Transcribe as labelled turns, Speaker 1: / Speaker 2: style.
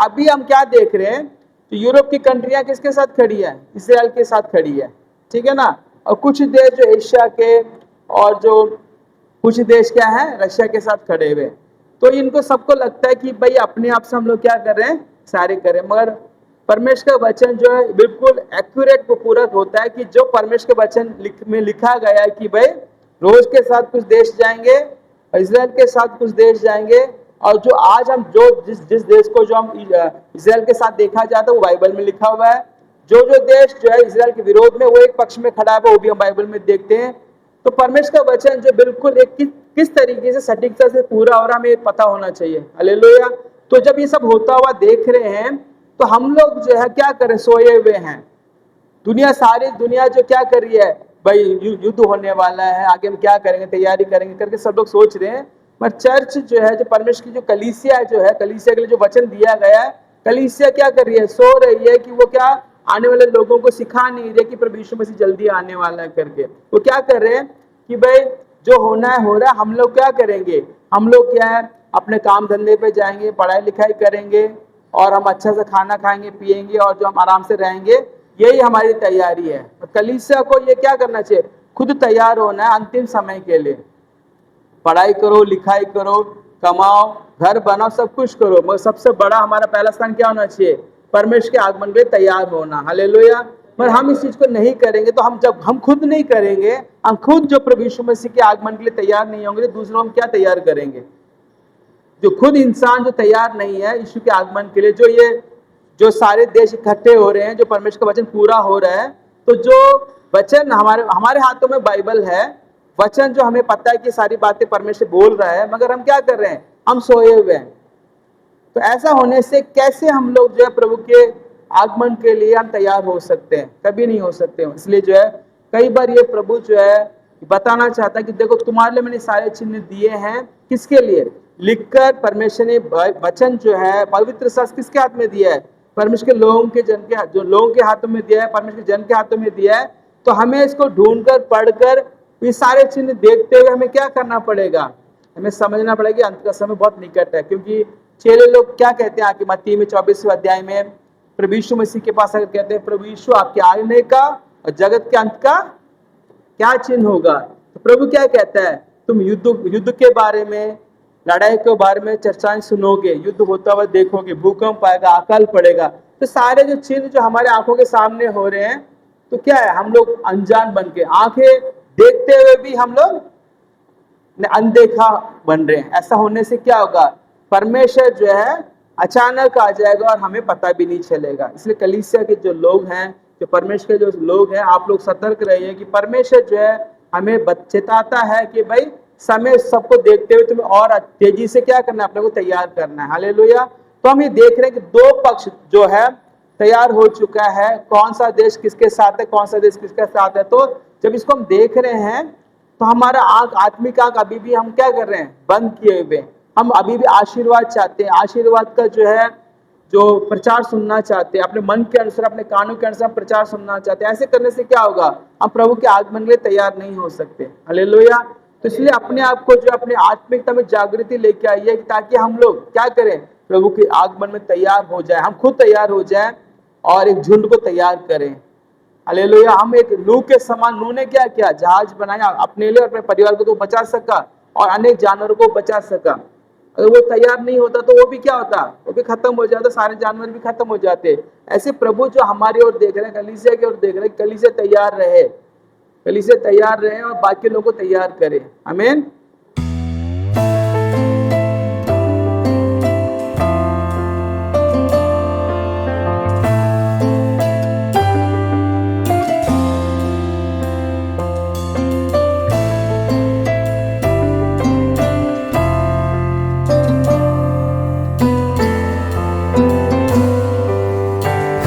Speaker 1: अभी हम क्या देख रहे हैं, तो यूरोप की कंट्रियां किसके साथ खड़ी है? इजराइल के साथ खड़ी है, ठीक है ना। और कुछ देश जो एशिया के और जो कुछ देश क्या है, रशिया के साथ खड़े हुए। तो इनको सबको लगता है कि भाई अपने आप से हम लोग क्या कर रहे हैं, सारे करें, मगर परमेश्वर का वचन जो है बिल्कुल एक्यूरेट को पूरा होता है कि जो परमेश्वर के वचन में लिखा गया है कि भाई रोज के साथ कुछ देश जाएंगे, इजराइल के साथ कुछ देश जाएंगे, और जो आज हम जो जिस देश को जो हम इजराइल के साथ देखा जाता है वो बाइबल में लिखा हुआ है। जो जो देश जो है इजराइल के विरोध में वो एक पक्ष में खड़ा है वो भी हम बाइबल में देखते हैं। तो परमेश्वर का वचन जो बिल्कुल एक किस तरीके से सटीकता से पूरा हो रहा हमें पता होना चाहिए। हालेलुया। तो जब ये सब होता हुआ देख रहे हैं तो हम लोग जो है क्या करें, सोए हुए हैं। दुनिया, सारी दुनिया जो क्या कर रही है, भाई युद्ध होने वाला है, आगे हम क्या करेंगे, तैयारी करेंगे करके सब लोग सोच रहे हैं। पर चर्च जो है, जो परमेश्वर की जो कलीसिया जो है, कलीसिया के लिए जो वचन दिया गया है, कलीसिया क्या कर रही है, सो रही है कि वो क्या आने वाले लोगों को सिखा नहीं रही कि प्रभु यीशु मसीह जल्दी आने वाला है करके। वो क्या कर रहे हैं कि भाई जो होना है हो रहा है, हम लोग क्या करेंगे, हम लोग क्या है अपने काम धंधे पे जाएंगे, पढ़ाई लिखाई करेंगे, और हम अच्छा से खाना खाएंगे पिएंगे, और जो हम आराम से रहेंगे, यही हमारी तैयारी है। कलीसिया को ये क्या करना चाहिए, खुद तैयार होना है अंतिम समय के लिए। पढ़ाई करो, लिखाई करो, कमाओ, घर बनाओ, सब कुछ करो, मगर सबसे बड़ा हमारा पहला स्थान क्या होना चाहिए, परमेश्वर के आगमन के लिए तैयार होना। हालेलुया। पर हम इस चीज को नहीं करेंगे तो जब हम खुद नहीं करेंगे, हम खुद जो प्रभु यीशु मसीह के आगमन के लिए तैयार नहीं होंगे, तो दूसरों हम क्या तैयार करेंगे। जो खुद इंसान जो तैयार नहीं है यीशु के आगमन के लिए, जो सारे देश इकट्ठे हो रहे हैं, जो परमेश्वर का वचन पूरा हो रहा है, तो जो वचन हमारे हाथों में बाइबल है, वचन जो हमें पता है कि सारी बातें परमेश्वर बोल रहा है, मगर हम क्या कर रहे हैं, हम सोए हुए हैं। तो ऐसा होने से कैसे हम लोग जो है प्रभु के आगमन के लिए हम तैयार हो सकते हैं, कभी नहीं हो सकते हैं। इसलिए जो है कई बार ये प्रभु जो है बताना चाहता है कि देखो तुम्हारे लिए मैंने सारे चिन्ह दिए हैं, किसके लिए, लिखकर परमेश्वर ने वचन जो है पवित्र शास्त्र किसके हाथ में दिया है, परमेश्वर के लोगों के जन के, जो लोगों के हाथों में दिया है, परमेश्वर के जन के हाथों में दिया है। तो हमें इसको ढूंढकर पढ़कर ये सारे चिन्ह देखते हुए हमें क्या करना पड़ेगा, हमें समझना पड़ेगा कि अंत का समय बहुत निकट है। क्योंकि चेले लोग क्या कहते हैं आगे मत्ती में 24वें अध्याय में, प्रभु यीशु मसीह के पास अगर कहते हैं प्रभु यीशु आपके आने का और जगत के अंत का क्या चिन्ह होगा, तो प्रभु क्या कहता है, तुम युद्ध के बारे में, लड़ाई के बारे में चर्चाएं सुनोगे, युद्ध होता हुआ देखोगे, भूकंप आएगा, अकाल पड़ेगा। तो सारे जो चिन्ह जो हमारे आंखों के सामने हो रहे हैं, तो क्या है, हम लोग अनजान बन के, आंखें देखते हुए भी हम लोग अनदेखा बन रहे हैं। ऐसा होने से क्या होगा, परमेश्वर जो है अचानक आ जाएगा और हमें पता भी नहीं चलेगा। इसलिए कलीसिया के जो लोग हैं, जो परमेश्वर के जो लोग हैं, आप लोग सतर्क रहिए कि परमेश्वर जो है हमें चेताता है कि भाई समय सबको देखते हुए तुम्हें और तेजी से क्या करना है, अपने को तैयार करना है। हालेलुया। तो हम ये देख रहे हैं कि दो पक्ष जो है तैयार हो चुका है, कौन सा देश किसके साथ है, कौन सा देश किसके साथ है। तो जब इसको हम देख रहे हैं तो हमारा आंख, आत्मिक आंख अभी भी हम क्या कर रहे हैं, बंद किए हुए। हम अभी भी आशीर्वाद चाहते हैं, आशीर्वाद का जो है जो प्रचार सुनना चाहते हैं, अपने मन के अनुसार, अपने कानों के अनुसार प्रचार सुनना चाहते हैं। ऐसे करने से क्या होगा, हम प्रभु के आगमन के लिए तैयार नहीं हो सकते। हालेलुया। तो इसलिए अपने आप को जो अपने आत्मिकता में जागृति लेके आइए, ताकि हम लोग क्या करें, प्रभु के आगमन में तैयार हो जाए, हम खुद तैयार हो जाए और एक झुंड को तैयार करें। हालेलुया। हम एक नूह के समान, नूह ने क्या किया, जहाज बनाया, अपने लिए और अपने परिवार को तो बचा सका और अनेक जानवरों को बचा सका। अगर वो तैयार नहीं होता तो वो भी क्या होता, वो भी खत्म हो जाता, सारे जानवर भी खत्म हो जाते। ऐसे प्रभु जो हमारी ओर देख रहे हैं, कलीसिया की ओर देख रहे हैं, कलीसिया तैयार रहे, कलीसिया तैयार रहे और बाकी लोगों को तैयार करे। आमीन।